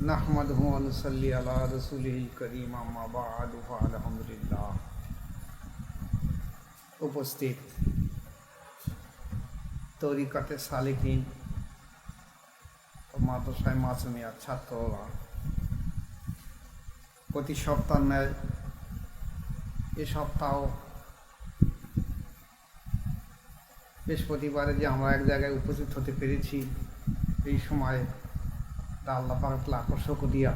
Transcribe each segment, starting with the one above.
নাহমাদুহু ওয়া নুসাল্লি আলা রাসূলিল কারীম আম্মা বা'দু আলহামদুলিল্লাহ। উপস্থিত তরিকাতে সালিকিন মাদ্রাসায় মাসুমিয়ার ছাত্ররা, প্রতি সপ্তাহ ন্যায় এ সপ্তাহ বৃহস্পতিবারে যে আমরা এক জায়গায় উপস্থিত হতে পেরেছি, এই সময়ে তা আল্লাহ পাক লাখো শুকরিয়া।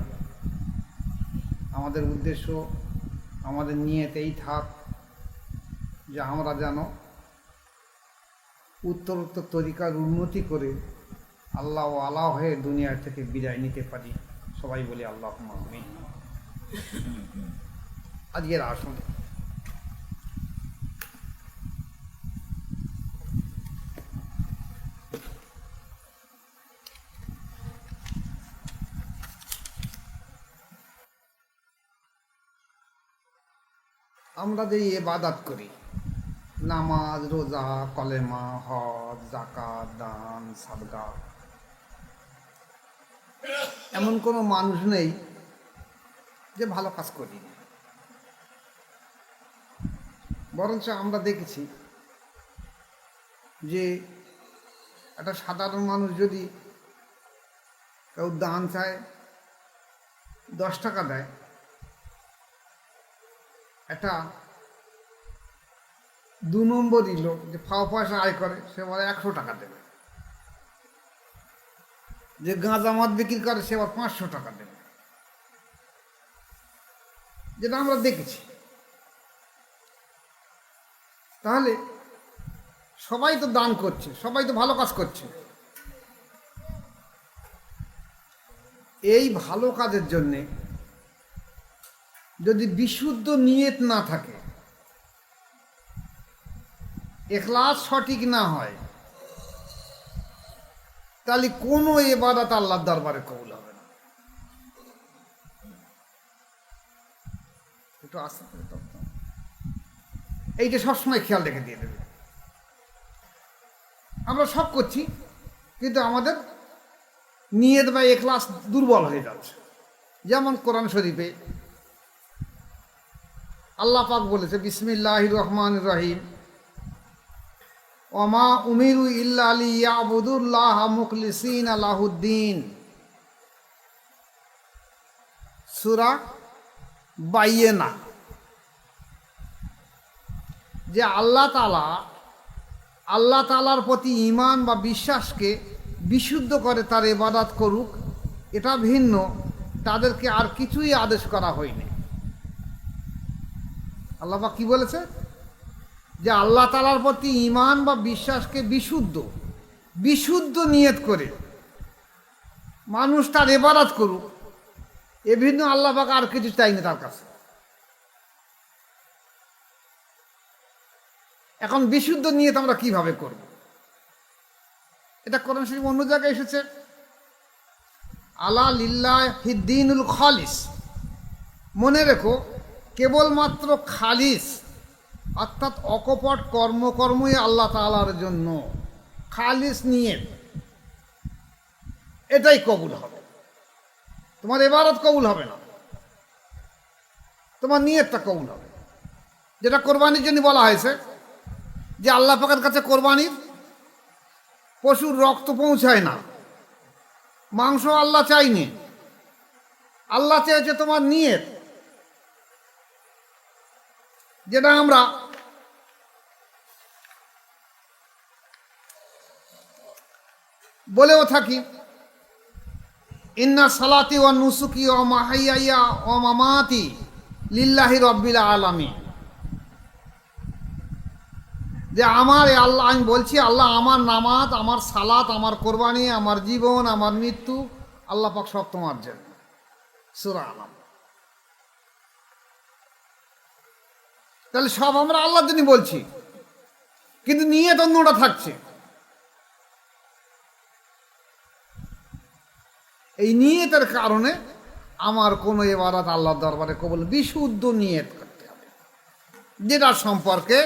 আমাদের উদ্দেশ্য, আমাদের নিয়তেই থাক যে আমরা যেন উত্তরোত্তর তরিকার উন্নতি করে আল্লাহ ও আল্লাহ হয়ে দুনিয়া থেকে বিদায় নিতে পারি। সবাই বলি আল্লাহুম্মা আমিন। আজকের আসুন আমরা যে ইবাদত করি, নামাজ, রোজা, কলেমা, হজ, যাকাত, দান, সাদকা, এমন কোনো মানুষ নেই যে ভালো কাজ করি। বরঞ্চ আমরা দেখেছি যে একটা সাধারণ মানুষ যদি কেউ দান চায়, 10 টাকা দেয়, একটা 2 নম্বরই লোক যে ফাও পয়সা আয় করে, সে বলে 100 টাকা দেবে। যে গাঁজা মদ বিক্রি করে, সে আবার 500 টাকা দেবে। যেটা আমরা দেখেছি। তাহলে সবাই তো দান করছে, সবাই তো ভালো কাজ করছে। এই ভালো কাজের জন্যে যদি বিশুদ্ধ নিয়ত না থাকে, ইখলাস সঠিক না হয়, তাহলে কোনো ইবাদত আল্লাহর দরবারে কবুল হবে না। একটু আস্তে করে তত্ত্ব এইটা সবসময় খেয়াল রেখে দিয়ে দেবে। আমরা সব করছি, কিন্তু আমাদের নিয়ত বা ইখলাস দুর্বল হয়ে যাচ্ছে। যেমন কোরআন শরীফে আল্লাহ পাক বলেছে, বিসমিল্লাহির রহমানির রহিম, ওমা উমিরু ইল্লা লিয়াবুদুল্লাহ মুখলিসিনা লাহুদ্দিন। সূরা বাইয়িনা। যে আল্লাহ তাআলার প্রতি ঈমান বা বিশ্বাসকে বিশুদ্ধ করে তার ইবাদত করুক, এটা ভিন্ন, তাদেরকে আর কিছুই আদেশ করা হয়নি। আল্লাহ পাক কি বলেছে? যে আল্লাহ তাআলার প্রতি ঈমান বা বিশ্বাসকে বিশুদ্ধ নিয়ত করে মানুষ তার ইবাদত করুক, এ ভিন্ন আল্লাহ পাক আর কিছু চাইনি তার কাছে। এখন বিশুদ্ধ নিয়ত আমরা কিভাবে করব? এটা কোরআন শরীফ অন্য জায়গায় এসেছে, আলা লিল্লাহিদ্দীনুল খালিস। মনে রেখো, কেবলমাত্র খালিস অর্থাৎ অকপট কর্মই আল্লাহ তাআলার জন্য, খালিস নিয়ত, এটাই কবুল হবে। তোমার ইবাদত কবুল হবে না, তোমার নিয়তটা কবুল হবে। যেটা কোরবানির জন্য বলা হয়েছে, যে আল্লাহ পাকের কাছে কোরবানির পশুর রক্ত পৌঁছায় না, মাংস আল্লাহ চাইনি, আল্লাহ চেয়েছে তোমার নিয়ত। যেটা আমরা বলেও থাকি, ইন্না সালাতি ওয়া নুসুকি ওয়া মাহইয়া ওয়া মামাতি লিল্লাহি রাব্বিল আলামিন। যে আমার আল্লাহ, আমি বলছি আল্লাহ, আমার নামাজ, আমার সালাত, আমার কোরবানি, আমার জীবন, আমার মৃত্যু, আল্লাহ পাক সব তোমার জন্য। সূরা আনাম। তাহলে সব আমরা আল্লাহর জন্য বলছি, কিন্তু নিয়ত অন্যটা থাকছে। এই নিয়তের কারণে আমার কোনো ইবাদত আল্লাহর দরবারে কবুল, বিশুদ্ধ নিয়ত করতে হবে। যেটা সম্পর্কে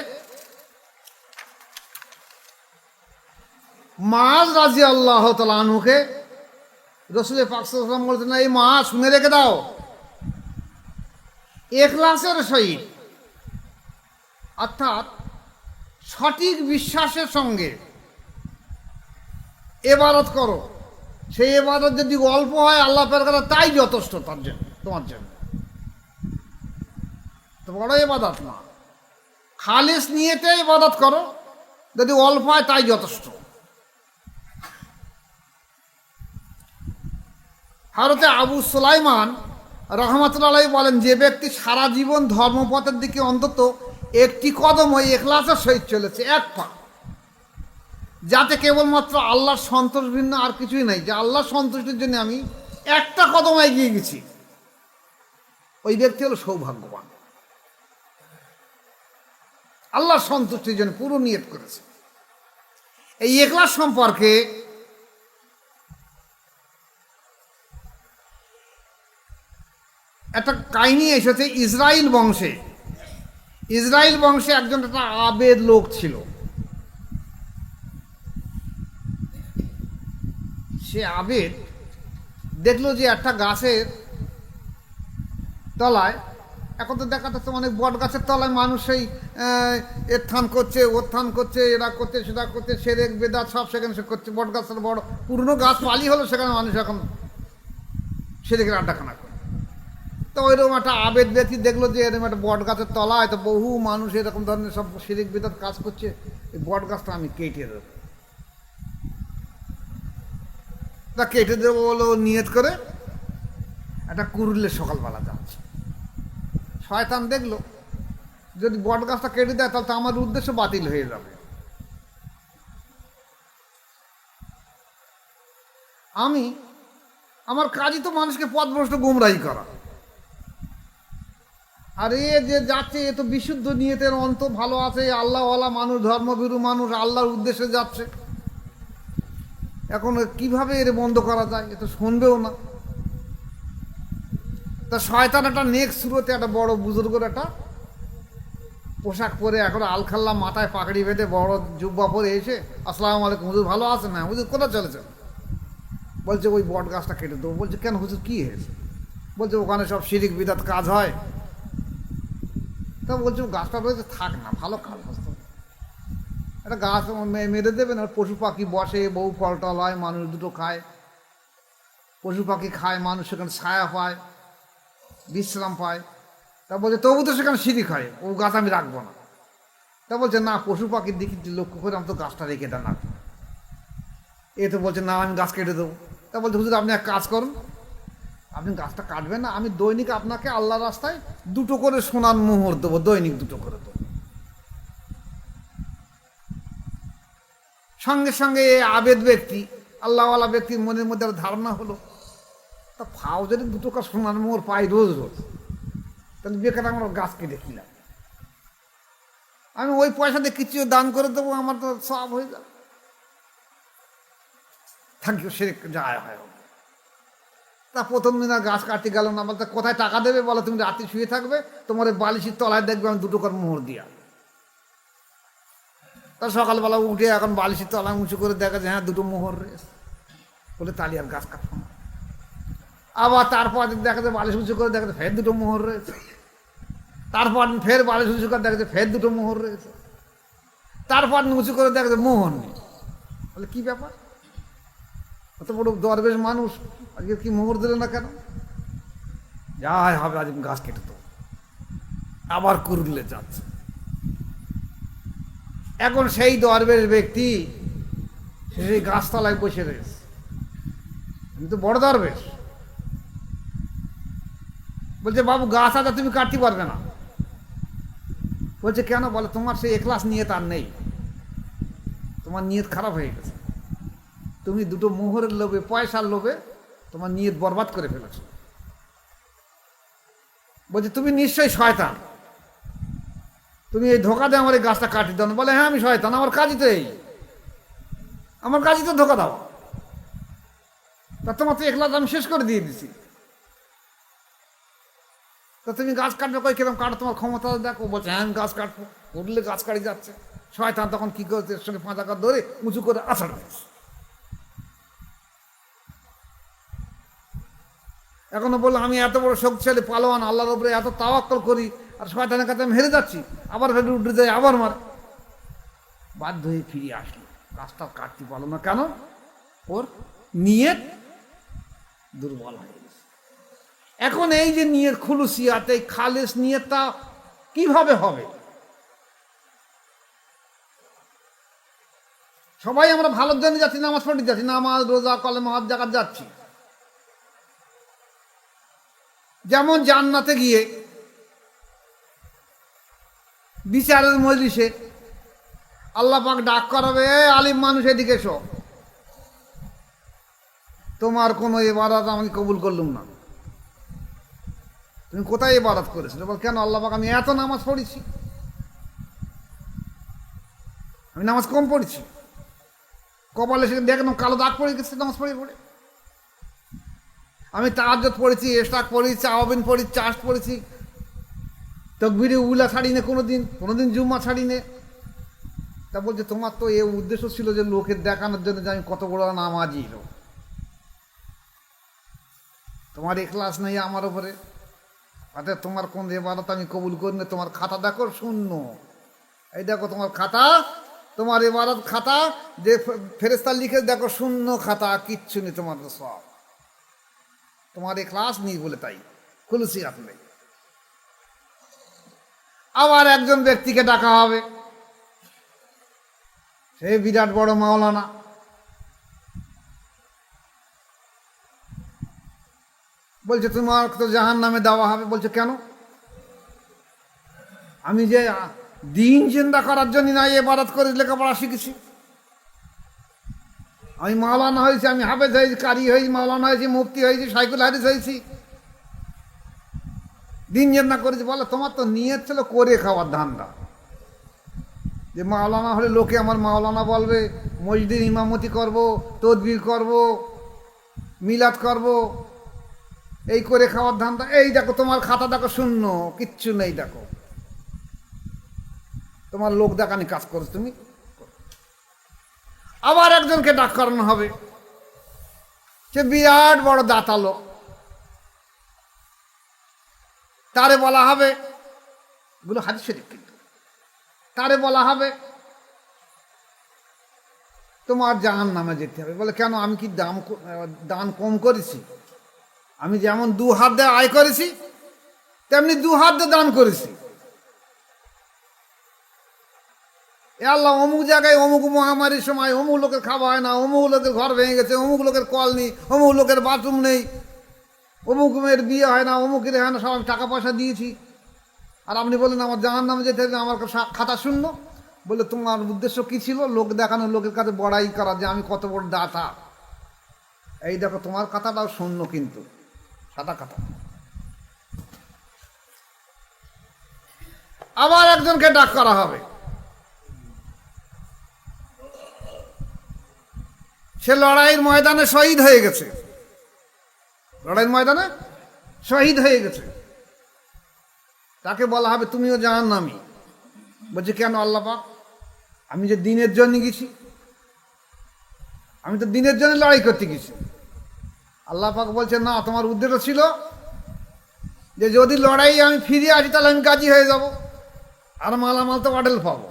মাআজ রাদিয়াল্লাহু তাআলা আনহুকে রসুলের পাক সাল্লাল্লাহু আলাইহি ওয়াসাল্লাম বলতেন, এই মা শুনে রেখে দাও, ইখলাসের সহিত অর্থাৎ সঠিক বিশ্বাসের সঙ্গে ইবাদত করো। সেই ইবাদত যদি অল্প হয় আল্লাহ পাকের কাছে তাই যথেষ্ট তার জন্য, তোমার জন্য তো বড় ইবাদত না। খালিস নিয়েতে ইবাদত করো, যদি অল্প হয় তাই যথেষ্ট। হযরত আবু সুলাইমান রাহমাতুল্লাহ আলাইহি বলেন, যে ব্যক্তি সারা জীবন ধর্মপথের দিকে অন্তত একটি কদম ওই ইখলাসের সহিত চলেছে, এক পা, যাতে কেবলমাত্র আল্লাহর সন্তোষ ভিন্ন আর কিছুই নাই, যে আল্লাহর সন্তুষ্টির জন্য আমি একটা কদম এগিয়ে গেছি, ওই ব্যক্তি হলো সৌভাগ্যবান। আল্লাহর সন্তুষ্টির জন্য পুরো নিয়ত করেছে। এই ইখলাস সম্পর্কে একটা কাহিনী এসেছে ইসরাইল বংশে। ইসরাইল বংশে একজন একটা আবেদ লোক ছিল। সে আবেদ দেখলো যে একটা গাছের তলায়, এখন তো দেখা যাচ্ছে অনেক বট গাছের তলায় মানুষ সেই এর থান করছে, ওর থান করছে, এরা করছে, সেটা করছে, সেরেক বেদাত সব সেখানে সে করছে। বট গাছের বড় পুরনো গাছ পালি হলো, সেখানে মানুষ এখন সেরেকের আড্ডাখানা করে। তো ওইরকম একটা আবেদ ব্যক্তি দেখলো যে এরকম একটা বট গাছের তলায় তো বহু মানুষ এরকম ধরনের সব সেরেক বেদাত কাজ করছে, এই বট গাছটা আমি কেটে দেবো। তা কেটে দেবো বলো নিয়ত করে একটা কুরুলে সকালবেলা যাচ্ছে। শয়তান দেখলো যদি বট গাছটা কেটে দেয় তাহলে তো আমার উদ্দেশ্য বাতিল হয়ে যাবে। আমার কাজই তো মানুষকে পথভ্রষ্ট গুমরাহি করা। আর এ যে যাচ্ছে এ তো বিশুদ্ধ নিয়তের অন্ত ভালো আছে, আল্লাহওয়ালা মানুষ, ধর্মভীরু মানুষ, আল্লাহর উদ্দেশ্যে যাচ্ছে। এখন কিভাবে এর বন্ধ করা যায়? এ তো শুনবেও না। তা শয়তান একটা নেক্সট শুরুতে একটা বড় বুজুর্গের একটা পোশাক পরে, এখন আলখাল্লা মাথায় পাকড়ি বেঁধে বড় জুব্বা পরে এসে, আসসালামু আলাইকুম হুজুর, ভালো আছেন? না হুজুর, কোথায় চলেছেন? বলছে ওই বট গাছটা কেটে দেবো। বলছে কেন হুজুর, কী হয়েছে? বলছে ওখানে সব শিরিক বিদাত কাজ হয়। তা বলছে গাছটা রয়েছে, থাক না, ভালো কাজ হতো, একটা গাছ মেরে দেবেন, আর পশু পাখি বসে, বহু ফল টল হয়, মানুষ দুটো খায়, পশু পাখি খায়, মানুষ সেখানে ছায়া পায়, বিশ্রাম পায়। তা বলছে তবু তো সেখানে শিরিক হয়, ও গাছ আমি রাখবো না। তা বলছে না, পশু পাখির দিকে লক্ষ্য করে আমি তো গাছটা রেখে দেন। এ তো বলছে না, আমি গাছ কেটে দেবো। তা বলছে হুজুর আপনি এক কাজ করুন, আপনি গাছটা কাটবেন না, আমি দৈনিক আপনাকে আল্লাহ রাস্তায় 2টো করে সোনার মোহর দেবো, দৈনিক 2টো করে দেবো। সঙ্গে সঙ্গে এই আবেদ ব্যক্তি, আল্লাহওয়ালা ব্যক্তির মনের মধ্যে ধারণা হলো, তা ফাও যদি 2টো করে সোনার মোহর পাই রোজ রোজ, তাহলে বেকার আমার গাছ কেটে কিলাম, আমি ওই পয়সা দিয়ে কিছু দান করে দেবো, আমার তো সব হয়ে যাবে, থ্যাংক ইউ, সে যায় হয়। তা প্রথম দিন আর গাছ কাটতে গেল না। বলতে কোথায় টাকা দেবে বলো, তুমি রাতে শুয়ে থাকবে, তোমার বালিশের তলায় দেখবে আমি 2টো করে মোহর দিয়া। তা সকালবেলা উঠে এখন বালিশের তলায় উঁচু করে দেখা যায় হ্যাঁ 2টো মোহর রয়েছে, বলে তালি আর গাছ কাটবো না। আবার তারপর দেখা যায় বালিশ উঁচু করে দেখা যায় ফের 2টো মোহর রয়েছে, তারপর ফের বালিশ উঁচু করে দেখা যায় ফের 2টো মোহর রয়েছে, তারপর উঁচু করে দেখা যায় মোহর নেই। বলে কী ব্যাপার, অত বড় দরবেশ মানুষ, আজকে কি মোহর দিলে না কেন? যাই হবে, আজ গাছ কেটে দেবো। আবার কুরুলে যাচ্ছে। এখন সেই দরবেশ ব্যক্তি সেই গাছতলায় বসে রয়েছে, কিন্তু বড় দরবেশ। বলছে বাবু গাছ আদা তুমি কাটতে পারবে না। বলছে কেন? বলে তোমার সেই ইখলাস নিয়ত আর নেই, তোমার নিয়ত খারাপ হয়ে গেছে, তুমি 2টো মোহরের লোভে, পয়সার লোভে তোমার নিয়ত বরবাদ করে ফেলেছ। বলছে তুমি নিশ্চয়ই শয়তান, তুমি এই ধোকা দিয়ে আমার এই গাছটা কাটি দাও না। বলে হ্যাঁ আমি শয়তান, আমার কাজই তো এই, আমার কাজই তো ধোকা দাও, তা তোমার তো ইখলাস আমি শেষ করে দিয়ে দিছি, তা তুমি গাছ কাটবে কই, কিরকম কাটো, তোমার ক্ষমতা দেখো। বলছে হ্যাঁ আমি গাছ কাটবো। উঠলে গাছ কাটি যাচ্ছে। শয়তান তখন কি করছে, এর সঙ্গে 5 টাকা ধরে উঁচু করে আছাড় দিয়েছে। এখনো বললো আমি এত বড় শক্তিশালী পালোয়ান, আল্লাহর উপরে এত তাওয়াক্কুল করি, আর শয়তানের কাছে আমি হেরে যাচ্ছি, আবার ফের উঠে যায়, আবার মার। বাধ্য হয়ে ফিরে আসলো, রাস্তা কাটতে পারলো না। কেন? ওর নিয়ত দুর্বল হয়ে গেছে। এখন এই যে নিয়ত খুলুসিয়াত, এই খালেস নিয়তটা কিভাবে হবে? সবাই আমরা ভালোর জন্য যাচ্ছি, নামাজ পড়তে যাচ্ছি, নামাজ রোজা কলেমা হজ জাকাত যাচ্ছি। যেমন জান্নাতে গিয়ে বিচারের মজলিসে আল্লাহ পাক ডাক করাবে, আলিম মানুষ এদিকে এসো, তোমার কোনো ইবাদত আমি কবুল করলুম না, তুমি কোথায় ইবাদত করেছিলে? বল কেন? আল্লাহ পাক আমি এত নামাজ পড়েছি, আমি নামাজ কম পড়েছি, কপালে সেখানে দেখলাম কালো দাগ পড়ে গেছে নামাজ পড়ে পড়ে। আমি তাহাজ্জুদ পড়েছি, ইশরাক পড়েছি, আওয়াবিন পড়েছি, চাষ পড়েছি, তাকবীরে উলা ছাড়ি নে, কোনোদিন জুম্মা ছাড়ি নে। তা বলছে তোমার তো এই উদ্দেশ্য ছিল যে লোকের দেখানোর জন্য যে আমি কত বড় নামাজি লোক, তোমার ইখলাস নেই আমার উপরে, অর্থাৎ তোমার কোন ইবাদত আমি কবুল করি না। তোমার খাতা দেখো শূন্য, এই দেখো তোমার খাতা, তোমার ইবাদত খাতা, যে ফেরেশতা লিখে দেখো শূন্য খাতা, কিচ্ছু নেই তোমার সব, তোমার ইখলাস নেই বলে তাই খুলুসিয়াত নেই। আবার একজন ব্যক্তিকে ডাকা হবে, সে বিরাট বড় মাওলানা, বলছে তোমার তো জাহান্নামে দেওয়া হবে। বলছে কেন? আমি যে দিন জিন্দা করার জন্য না ইবাদত করে লেখাপড়া শিখেছি, আমি মাওলানা হয়েছি, আমি হাফেজ হয়েছি, কারি হয়েছি, মাওলানা হয়েছি, মুফতি হয়েছি, শাইখুল হাদিস হয়েছি, দিন জিন্দা করেছি। বলে তোমার তো নিয়ত ছিল করে খাওয়ার ধান্দা, যে মাওলানা হলে লোকে আমার মাওলানা বলবে, মসজিদের ইমামতি করব, তদবির করব, মিলাদ করব, এই করে খাওয়ার ধান্দা। এই দেখো তোমার খাতা দেখো শূন্য, কিচ্ছু নেই, দেখো তোমার লোক দেখানি কাজ করছো তুমি। আবার একজনকে ডাক করানো হবে, সে বিরাট বড় দাতা লোক, তারে বলা হবে, এগুলো হাদিস শরীফ, কিন্তু তারে বলা হবে তোমার জাহান্নামে যেতে হবে। বলে কেন? আমি কি দান কম করেছি? আমি যেমন 2 হাত দিয়ে আয় করেছি, তেমনি 2 হাত দিয়ে দান করেছি। এ আল্লাহ, অমুক জায়গায় অমুক মহামারীর সময় অমুক লোকের খাওয়া হয় না, অমুক লোকের ঘর ভেঙে গেছে, অমুক লোকের কল নেই, অমুক লোকের বাথরুম নেই, অমুক মেয়ের বিয়ে হয় না, অমুকের হয় না, সব আমি টাকা পয়সা দিয়েছি, আর আপনি বললেন আমার জাহান্নামে যেতে হবে, আমার খাতা শূন্য। বলে তোমার উদ্দেশ্য কি ছিল? লোক দেখানো, লোকের কাছে বড়াই করা যে আমি কত বড় দাতা। এই দেখো তোমার খাতাটাও শূন্য, কিন্তু সাদা খাতা। আবার একজনকে ডাক করা হবে, সে লড়াইয়ের ময়দানে শহীদ হয়ে গেছে, লড়াইয়ের ময়দানে শহীদ হয়ে গেছে। তাকে বলা হবে তুমিও জাহান্নামী। বলছে কেন? আল্লাহ পাক, আমি যে দিনের জন্য গেছি, আমি তো দিনের জন্য লড়াই করতে গেছি। আল্লাহ পাক বলছে না, তোমার উদ্দেশ্য ছিল যে যদি লড়াই আমি ফিরে আসি তাহলে আমি গাজী হয়ে যাব, আর মালামাল তো অডেল পাবো,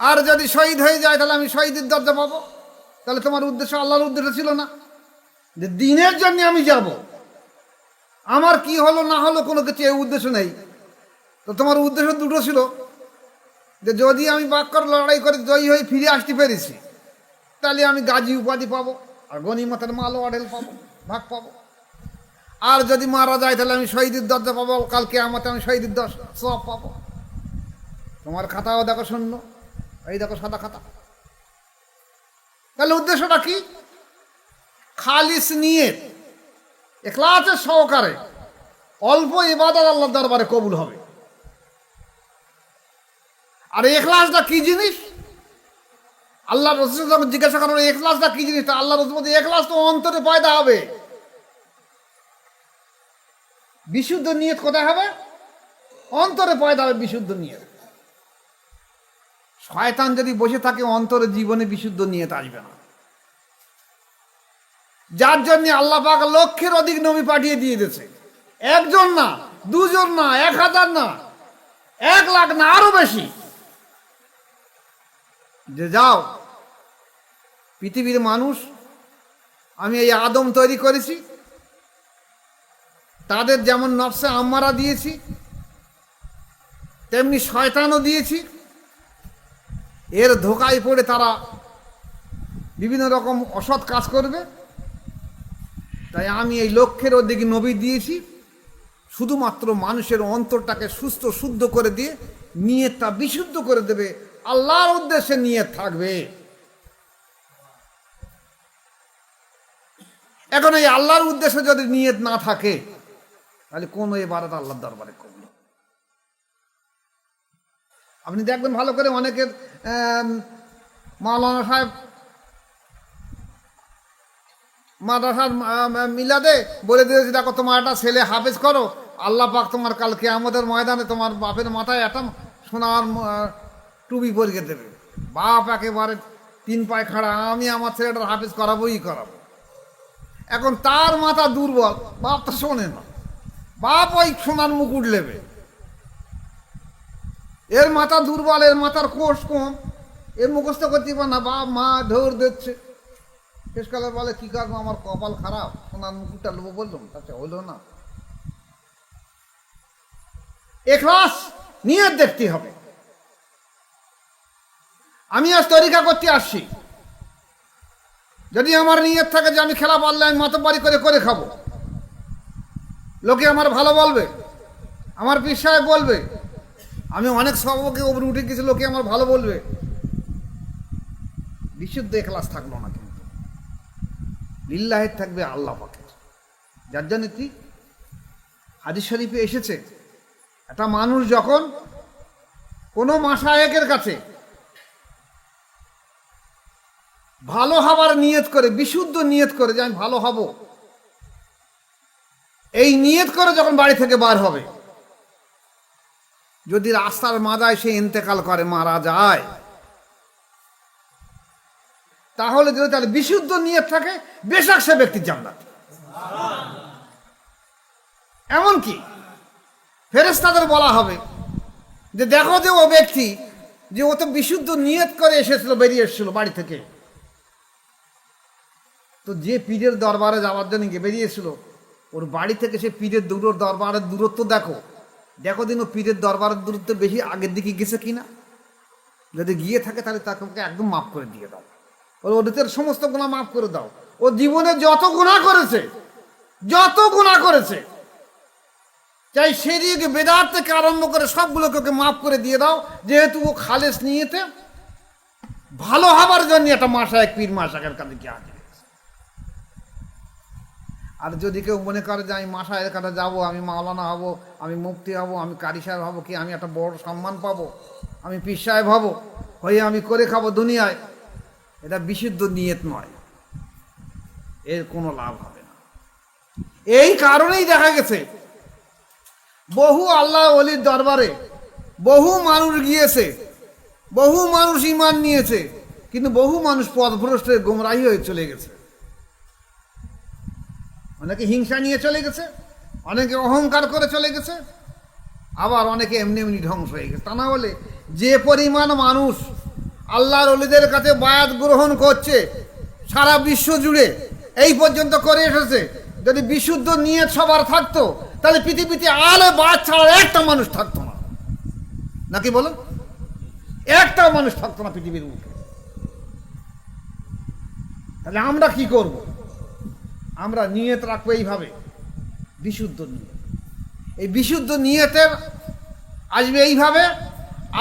আর যদি শহীদ হয়ে যায় তাহলে আমি শহীদের দরজা পাবো। তাহলে তোমার উদ্দেশ্য, আল্লাহর উদ্দেশ্য ছিল না যে দিনের জন্য আমি যাব, আমার কি হলো না হলো কোনো কিছু এই উদ্দেশ্য নেই। তো তোমার উদ্দেশ্য দুটো ছিল, যে যদি আমি বাক্যর লড়াই করে জয়ী হয়ে ফিরে আসতে পেরেছি তাহলে আমি গাজী উপাধি পাবো, আর গনিমতের মালও অডেল পাবো, ভাগ পাবো, আর যদি মারা যায় তাহলে আমি শহীদের দরজা পাবো, কালকে আমাতে আমি শহীদের সব পাবো। তোমার খাতাও দেখো শূন্য, এই দেখো সাদা খাতা। তাহলে উদ্দেশ্যটা কি? খালিস নিয়ত, ইখলাসের সহকারে অল্প ইবাদত আল্লাহর দরবারে কবুল হবে। আর ইখলাসটা কি জিনিস? আল্লাহ রাসূল যখন জিজ্ঞাসা করেন ইখলাসটা কি জিনিস, আল্লাহ রাসূল বলেন ইখলাস তো অন্তরে পয়দা হবে। বিশুদ্ধ নিয়ত কোথায় হবে? অন্তরে পয়দা হবে বিশুদ্ধ নিয়ত। শয়তান যদি বসে থাকে অন্তরে, জীবনে বিশুদ্ধ নিয়ত আসবে না। যার জন্য আল্লাহ পাক লক্ষের অধিক নবী পাঠিয়ে দিয়ে দিয়েছে। একজন না, দুজন না, 1000 না, 1,00,000 না, আরো বেশি। যে যাও পৃথিবীর মানুষ, আমি এই আদম তৈরি করেছি, তাদের যেমন নফসে আম্মারা দিয়েছি, তেমনি শয়তানও দিয়েছি। এর ধোকায় পড়ে তারা বিভিন্ন রকম অসৎ কাজ করবে। তাই আমি এই লক্ষ্যের অধিক নবী দিয়েছি, শুধুমাত্র মানুষের অন্তরটাকে সুস্থ শুদ্ধ করে দিয়ে নিয়তটা বিশুদ্ধ করে দেবে, আল্লাহর উদ্দেশ্যে নিয়ত থাকবে। এখন এই আল্লাহর উদ্দেশ্যে যদি নিয়ত না থাকে, তাহলে কোন ইবাদত আল্লাহর দরবারে করল? আপনি দেখবেন ভালো করে, অনেকের মাওলানা সাহেব মাদ্রাসার মিলাদে বলে দিয়েছে, দেখো তোমার একটা ছেলে হাফেজ করো, আল্লাহ পাক তোমার কাল কিয়ামতের ময়দানে তোমার বাপের মাথায় একটা সোনার টুপি পরিয়ে দেবে। বাপ একেবারে 3 পায়ে খাড়া, আমি আমার ছেলেটার হাফেজ করাবোই করাবো। এখন তার মাথা দুর্বল, বাপ তো শোনে না, বাপ ওই সোনার মুকুট নেবে। এর মাথা দুর্বল, এর মাথার কোষ কম, এর মুখস্থ করতে পারে না, বাপ মা ধর দিচ্ছে। শেষকালে বলে কি করবো, আমার কপাল খারাপ, সোনার মুকুটটা নেবো বললাম, তাতে হইলো না। ইখলাস নিয়ত দেখতে হবে। আমি আজ তরিকা করতে আসছি, যদি আমার নিয়ত থাকে যে আমি খেলা পারলে আমি মাতব্বরি করে করে খাবো, লোকে আমার ভালো বলবে, আমার পীর সাহেব বলবে, আমি অনেক সবকে উপরে উঠে গেছি, লোকে আমার ভালো বলবে, বিশুদ্ধ ইখলাস থাকলো না। কিন্তু লিল্লাহে থাকবে আল্লাহ পাকের। যার জন্য কি হাদিস শরীফে এসেছে, একটা মানুষ যখন কোনো মাশায়েখের কাছে ভালো হবার নিয়ত করে, বিশুদ্ধ নিয়ত করে যে আমি ভালো হব, এই নিয়ত করে যখন বাড়ি থেকে বার হবে, যদি রাস্তার মাঝায় সে ইন্তেকাল করে, মারা যায়, তাহলে যদি তার বিশুদ্ধ নিয়ত থাকে, বেশক সে ব্যক্তির জান্নাত। এমনকি ফেরেশতাদের বলা হবে যে দেখো যে ও ব্যক্তি যে ও তো বিশুদ্ধ নিয়ত করে এসেছিল, বেরিয়ে এসেছিল বাড়ি থেকে, তো যে পীরের দরবারে যাওয়ার জন্য বেরিয়েছিল, ওর বাড়ি থেকে সে পীরের দরবারের দূরত্ব দেখো, দেখো দিন ও পীরের দরবারের দূরত্ব বেশি আগের দিকে গেছে কিনা। যদি গিয়ে থাকে তাহলে তাকে একদম মাফ করে দিয়ে দাও, ওর অতীতের সমস্ত গুনাহ মাফ করে দাও। ও জীবনে যত গুনাহ করেছে, চাই শিরক বিদআত থেকে আরম্ভ করে সবগুলোকে ওকে মাফ করে দিয়ে দাও, যেহেতু ও খালেস নিয়েতে ভালো হবার জন্য একটা মাশায়েখ পীর মাশায়েখের কাছে গিয়ে হাজির। আর যদি কেউ মনে করে যে আমি মাশায়েখের কাছে যাবো, আমি মাওলানা হব, আমি মুফতি হব, আমি কারি সাহেব হব, কি আমি একটা বড় সম্মান পাবো, আমি পীর সাহেব হব, হয়ে আমি করে খাবো দুনিয়ায়, এটা বিশুদ্ধ নিয়ত নয়, এর কোনো লাভ হবে না। এই কারণেই দেখা গেছে বহু আল্লাহ ওলির দরবারে বহু মানুষ গিয়েছে, বহু মানুষ ঈমান নিয়েছে, কিন্তু বহু মানুষ পথভ্রষ্ট হয়ে গোমরাহী হয়ে চলে গেছে। অনেকে হিংসা নিয়ে চলে গেছে, অনেকে অহংকার করে চলে গেছে, আবার অনেকে এমনি এমনি ধ্বংস হয়ে গেছে। তা না হলে যে পরিমাণ মানুষ আল্লাহর ওলিদের কাছে বায়াত গ্রহণ করছে সারা বিশ্ব জুড়ে এই পর্যন্ত করে এসেছে, যদি বিশুদ্ধ নিয়ত সবার থাকতো, তাহলে পৃথিবীতে আলে বাদ ছাড়া একটা মানুষ থাকতো না, নাকি বলো? একটাও মানুষ থাকতো না পৃথিবীর মুখে। তাহলে আমরা কি করব? আমরা নিয়ত রাখবো এইভাবে, বিশুদ্ধ নিয়ত। এই বিশুদ্ধ নিয়তের আসবে এইভাবে,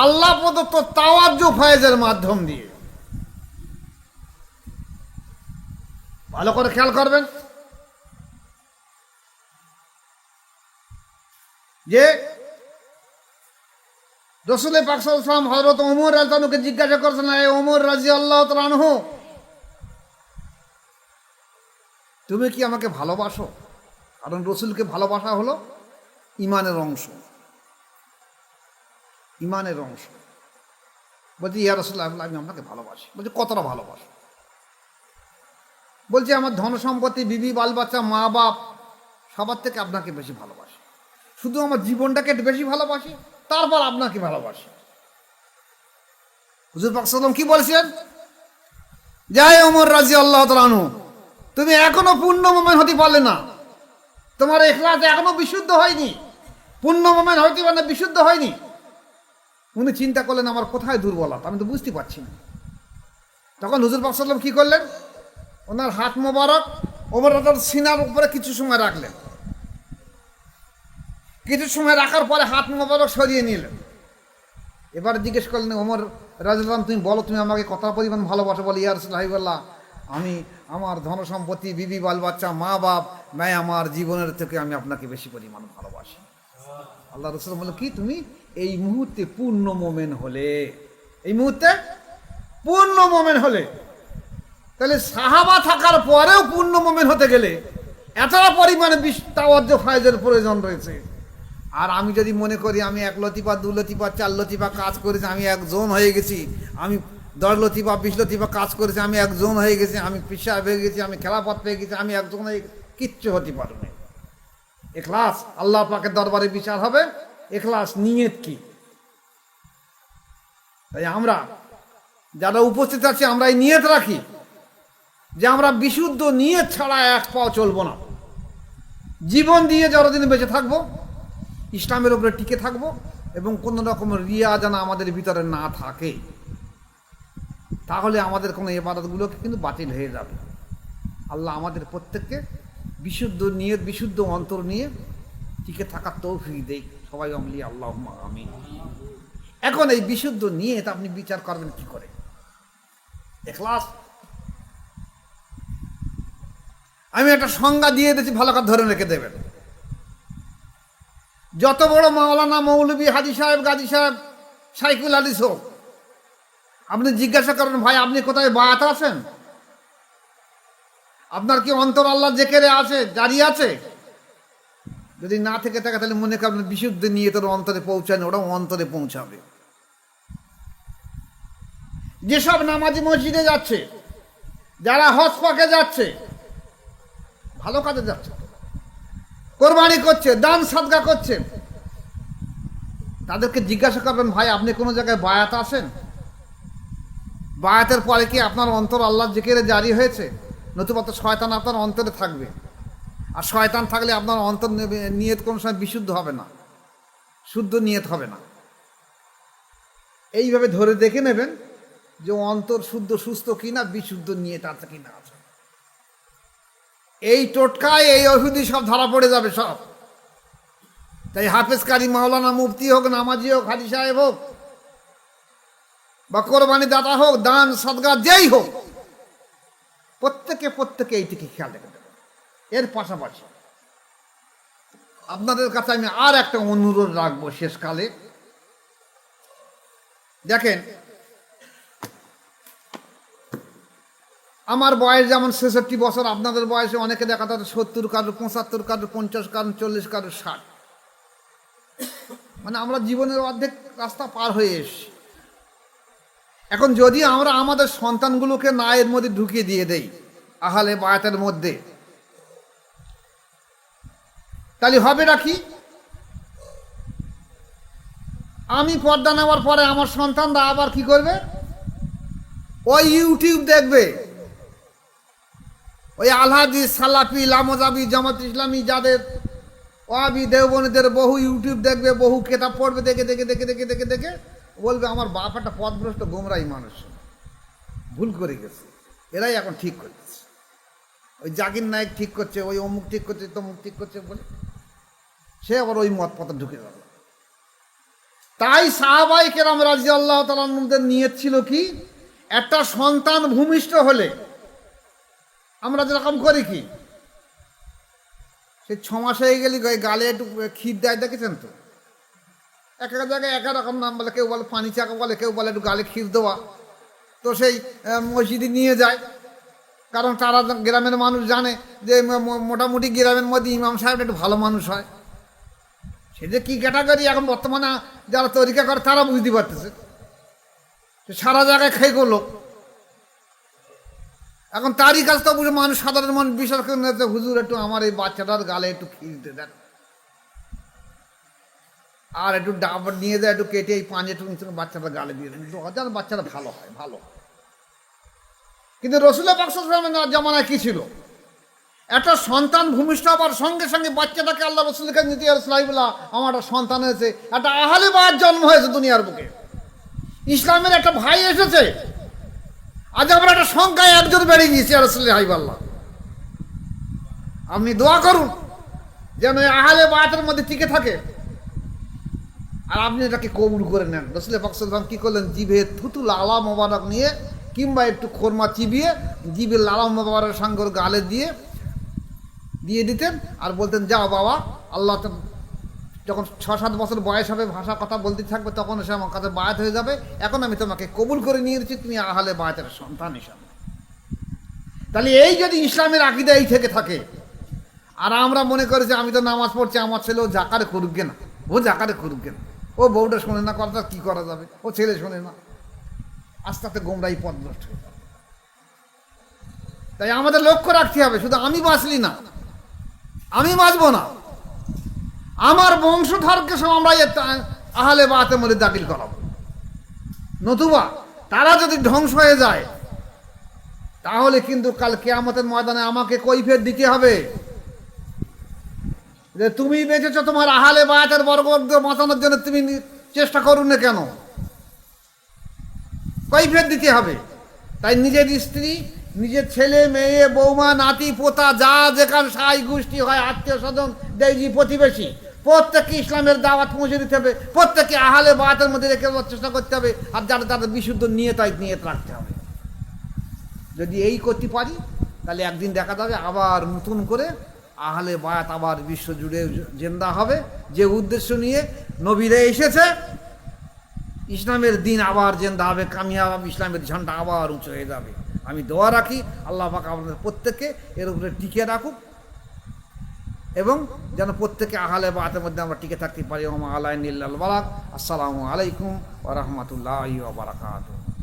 আল্লাহ প্রদত্ত তাওয়াজ্জুহ ফয়েজের মাধ্যম দিয়ে। ভালো করে খেয়াল করবেন যে রাসূল পাক সাল্লাল্লাহু আলাইহি ওয়াসাল্লাম হযরত ওমর রাদিয়াল্লাহু আনহুকে জিজ্ঞাসা করেছেন, এ ওমর রাদিয়াল্লাহু তাআলা আনহু, তুমি কি আমাকে ভালোবাসো? কারণ রসুলকে ভালোবাসা হলো ইমানের অংশ, ইমানের অংশ। বলছি ইয়া রাসূলুল্লাহ, আমি আপনাকে ভালোবাসি। বলছি কতটা ভালোবাসো? বলছে আমার ধন সম্পত্তি, বিবি, বাল বাচ্চা, মা বাপ সবার থেকে আপনাকে বেশি ভালোবাসি, শুধু আমার জীবনটাকে একটু বেশি ভালোবাসি, তারপর আপনাকে ভালোবাসি। হুজুর পাক সাল্লাল্লাহু আলাইহি ওয়াসাল্লাম কি বলছেন? যাই ওমর রাদিয়াল্লাহু তাআলা আনহু, তুমি এখনো পূর্ণ মুমিন হতে পারলে না, তোমার ইখলাস এখনো বিশুদ্ধ হয়নি, পূর্ণ মুমিন হতে মানে বিশুদ্ধ হয়নি। উনি চিন্তা করলেন আমার কোথায় দুর্বলতা, আমি তো বুঝতে পারছি না। তখন হুজুর পাক সাল্লাল্লাহু আলাইহি ওয়াসাল্লাম কি করলেন? ওনার হাত মোবারক ওমর রাদিয়াল্লাহু সিনার উপরে কিছু সময় রাখলেন, কিছু সময় রাখার পরে হাত মোবারক সরিয়ে নিলেন। এবার জিজ্ঞেস করলেন, ওমর রাদিয়াল্লাহু আনহু তুমি বলো, তুমি আমাকে কত পরিমাণ ভালোবাসো? বলে, ইয়া রাসূলুল্লাহ, আমি আমার ধন সম্পত্তি, বিবি, বাল বাচ্চা, মা বাপ, আমার জীবনের থেকে আমি আপনাকে বেশি পরিমাণ ভালোবাসি। আল্লাহ রাসূল বলল, কি তুমি এই মুহূর্তে পূর্ণ মোমেন হলে, এই মুহূর্তে পূর্ণ মোমেন হলে। তাহলে সাহাবা থাকার পরেও পূর্ণ মোমেন হতে গেলে এতটা পরিমাণে তাওয়াজ্জু ফায়দের প্রয়োজন রয়েছে। আর আমি যদি মনে করি আমি 1 লতিফা 2 লতিফা 4 লতিফা কাজ করেছি, আমি একজন হয়ে গেছি, আমি 10 লতিফা 20 লতিফা কাজ করেছি, আমি একজন হয়ে গেছি, আমি পিসা হয়ে গেছি, আমি খেলাফত পেয়ে গেছি, আমি একজন হয়ে গেছি, কিচ্ছু হতে পারবে না। ইখলাস আল্লাহ পাকের দরবারে বিচার হবে, ইখলাস নিয়ত কি। তাই আমরা যারা উপস্থিত আছি আমরা এই নিয়ত রাখি যে আমরা বিশুদ্ধ নিয়ত ছাড়া এক পাও চলবো না। জীবন দিয়ে যতদিন বেঁচে থাকবো ইসলামের উপরে টিকে থাকবো, এবং কোনো রকম রিয়া যেন আমাদের ভিতরে না থাকে, তাহলে আমাদের কোনো ইবাদতগুলোকে কিন্তু বাতিল হয়ে যাবে। আল্লাহ আমাদের প্রত্যেককে বিশুদ্ধ নিয়ত, বিশুদ্ধ অন্তর নিয়ে টিকে থাকার তৌফিক দেই। সবাই বলি আল্লাহুম্মা আমিন। এখন এই বিশুদ্ধ নিয়ত আপনি বিচার করবেন কি করে? ইখলাস আমি একটা সংজ্ঞা দিয়ে দিয়েছি, ভালো করে ধরে রেখে দেবেন। যত বড় মাওলানা, মৌলভী, হাজী সাহেব, গাজী সাহেব, শাইখুল হাদিস হোক, আপনি জিজ্ঞাসা করেন, ভাই আপনি কোথায় বায়াত আছেন? আপনার কি অন্তর আল্লাহ জিকিরে আছে, জারি আছে? যদি না থেকে থাকে তাহলে মনে করেন বিশুদ্ধ নিয়ে তোর অন্তরে পৌঁছানো, ওটাও অন্তরে পৌঁছাবে। যেসব নামাজি মসজিদে যাচ্ছে, যারা হজ পাকে যাচ্ছে, ভালো কাজে যাচ্ছে, কোরবানি করছে, দান সাদকা করছে, তাদেরকে জিজ্ঞাসা করবেন, ভাই আপনি কোনো জায়গায় বায়াত আছেন? বায়াতের পরে কি আপনার অন্তর আল্লাহ জিকিরে জারি হয়েছে? নতুবা তো শয়তান আপনার অন্তরে থাকবে, আর শয়তান থাকলে আপনার অন্তর নিয়ত কোনো সময় বিশুদ্ধ হবে না, শুদ্ধ নিয়ত হবে না। এইভাবে ধরে দেখে নেবেন যে অন্তর শুদ্ধ, সুস্থ কিনা, বিশুদ্ধ নিয়ত আছে কিনা আছে। এই টোটকায় এই ওষুধই সব ধরা পড়ে যাবে সব। তাই হাফেজ, কারি, মাওলানা, মুফতি হোক, নামাজি হোক, হাজী সাহেব হোক, বা কোরবানি দাতা হোক, দান সদকা যেই হোক, প্রত্যেকে এইটিকে খেয়াল রেখে দেবেন। এর পাশাপাশি আপনাদের কাছে আমি আর একটা অনুরোধ রাখবো শেষকালে। দেখেন, আমার বয়স যেমন 66 বছর, আপনাদের বয়সে অনেকে দেখা যাচ্ছে 70, কারোর 75, কারোর 50, কারোর 40, কারোর 60। মানে আমরা জীবনের অর্ধেক রাস্তা পার হয়ে এসেছি। এখন যদি আমরা আমাদের সন্তানগুলোকে না এর মধ্যে ঢুকিয়ে দিয়ে দেই, আহলে বায়াতের মধ্যে, তাহলে হবে না কি? আমি পর্দা নেওয়ার পরে আমার সন্তানরা আবার কি করবে? ওই ইউটিউব দেখবে, ওই আলহাদি, সালাফি, লামজাবি, জামাত ইসলামী, যাদের ওয়াহাবি, দেওবন্দীদের বহু ইউটিউব দেখবে, বহু কিতাব পড়বে, দেখে দেখে দেখে দেখে দেখে দেখে বলবে আমার বাপ একটা পথভ্রষ্ট গোমরাই মানুষ, ভুল করে গেছে, এরাই এখন ঠিক করতেছে। ওই জাকির নায়েক ঠিক করছে, ওই অমুক ঠিক করছে, তমুক ঠিক করছে বলে সে আবার ওই মত পথে ঢুকে গেল। তাই সাহাবায়ে কেরাম রাদিয়াল্লাহু তাআলা আনহুদের নিয়ত ছিল কি? একটা সন্তান ভূমিষ্ঠ হলে আমরা যেরকম করি কি, সে 6 মাস হয়ে গেলে গালে একটু ক্ষীর দেয়, দেখেছেন তো? এক এক জায়গায় এক রকম নাম বলে, কেউ বলে পানি চাকা বলে, কেউ বলে একটু গালে ক্ষীর দেওয়া। তো সেই মসজিদে নিয়ে যায়, কারণ তারা গ্রামের মানুষ জানে যে মোটামুটি গ্রামের মধ্যে ইমাম সাহেব একটু ভালো মানুষ হয়। সে যে কী ক্যাটাগরি এখন বর্তমানে যারা তরিকা করে তারা বুঝতে পারতেছে। সারা জায়গায় খেয়ে করলো, এখন তারই কাজটা বুঝে মানুষ, সাধারণ মানুষ বিশ্বাস করে নিয়েছে, হুজুর একটু আমার এই বাচ্চাটার গালে একটু খিলতে দেন, আর একটু ডাব নিয়ে যায়, একটু কেটে এই পাঁজে টুকু বাচ্চাটা গালে দিয়ে দেন, যেন বাচ্চাটা ভালো হয়, ভালো। কিন্তু রসুলের পাক সাল্লাল্লাহু আলাইহি ওয়াসাল্লামের জামানায় কি ছিল? একটা সন্তান ভূমিষ্ঠ হবার সঙ্গে সঙ্গে বাচ্চাটাকে আল্লাহ রসুলকে নিতে, রাসূলুল্লাহ আমার একটা সন্তান হয়েছে, একটা আহলে বায়াত জন্ম হয়েছে দুনিয়ার বুকে, ইসলামের একটা ভাই এসেছে। আজ আমরা একটা সংখ্যায় একজন বেড়ে গিয়েছি, রাসূলুল্লাহ হাবিবাল্লাহ, আপনি দোয়া করুন যেন এই আহলে বায়াতের মধ্যে টিকে থাকে, আর আপনি এটাকে কবুল করে নেন। রাসূল পাক সাল্লাল্লাহু আলাইহি ওয়াসাল্লাম কি করলেন? জিভে থুতু লালা মোবারক নিয়ে কিংবা একটু খোরমা চিবিয়ে জিভে লালা মোবারক সঙ্গে গালে দিয়ে দিতেন, আর বলতেন, যাও বাবা, আল্লাহ যখন 6-7 বছর বয়স হবে, ভাষা কথা বলতে থাকবে, তখন সে আমার কাছে বায়াত হয়ে যাবে, এখন আমি তোমাকে কবুল করে নিয়ে এসেছি, তুমি আহলে বায়াতের সন্তান হিসাবে। তাহলে এই যদি ইসলামের আকীদা এই থেকে থাকে, আর আমরা মনে করি যে আমি তো নামাজ পড়ছি, আমার ছেলে ও জাকারে করুক না, ও জাকারে করুক না, ও বউটা শোনে না, কথা কি করা যাবে, ও ছেলে শোনে না, আস্তে আস্তে গোমরাই পথ নষ্ট হয়ে যাবে। তাই আমাদের লক্ষ্য রাখতে হবে, শুধু আমি বাঁচলি না, আমি বাঁচবো না, আমার বংশধরকে সব আমরা আহলে বায়াতের মধ্যে দাখিল করাবো। নতুবা তারা যদি ধ্বংস হয়ে যায়, তাহলে কিন্তু কাল কিয়ামতের ময়দানে আমাকে কৈফিয়ত দিতে হবে যে তুমি বেঁচেছো, তোমার আহলে বায়াতের বর্গবর্গ বাঁচানোর জন্য তুমি চেষ্টা করুন না কেন, কৈফিয়ত দিতে হবে। তাই নিজের স্ত্রী, নিজের ছেলে মেয়ে, বৌমা, নাতি পোতা, যা যেখানে সাই গোষ্ঠী হয়, আত্মীয় স্বজন, দেশি প্রতিবেশী, প্রত্যেককে ইসলামের দাওয়াত পৌঁছে দিতে হবে, প্রত্যেককে আহলে বায়াতের মধ্যে রেখে চেষ্টা করতে হবে, আর যাদের বিশুদ্ধ নিয়ত রাখতে হবে। যদি এই করতে পারি, তাহলে একদিন দেখা যাবে আবার নতুন করে আহলে বায়াত আবার বিশ্ব জুড়ে জিন্দা হবে, যে উদ্দেশ্য নিয়ে নবীরা এসেছে, ইসলামের দিন আবার জিন্দা হবে, কামিয়াব, ইসলামের ঝান্ডা আবার উঁচু হয়ে যাবে। আমি দোয়া রাখি আল্লাহ পাক আমাদের প্রত্যেককে এর উপরে টিকে রাখুক, এবং যেন প্রত্যেকে আহলে বায়াতের মধ্যে আমরা টিকে থাকতে পারি। ওমা আলাইহিল বালাগ। আসসালামু আলাইকুম ওয়া রাহমাতুল্লাহি ওয়া বারাকাতুহু।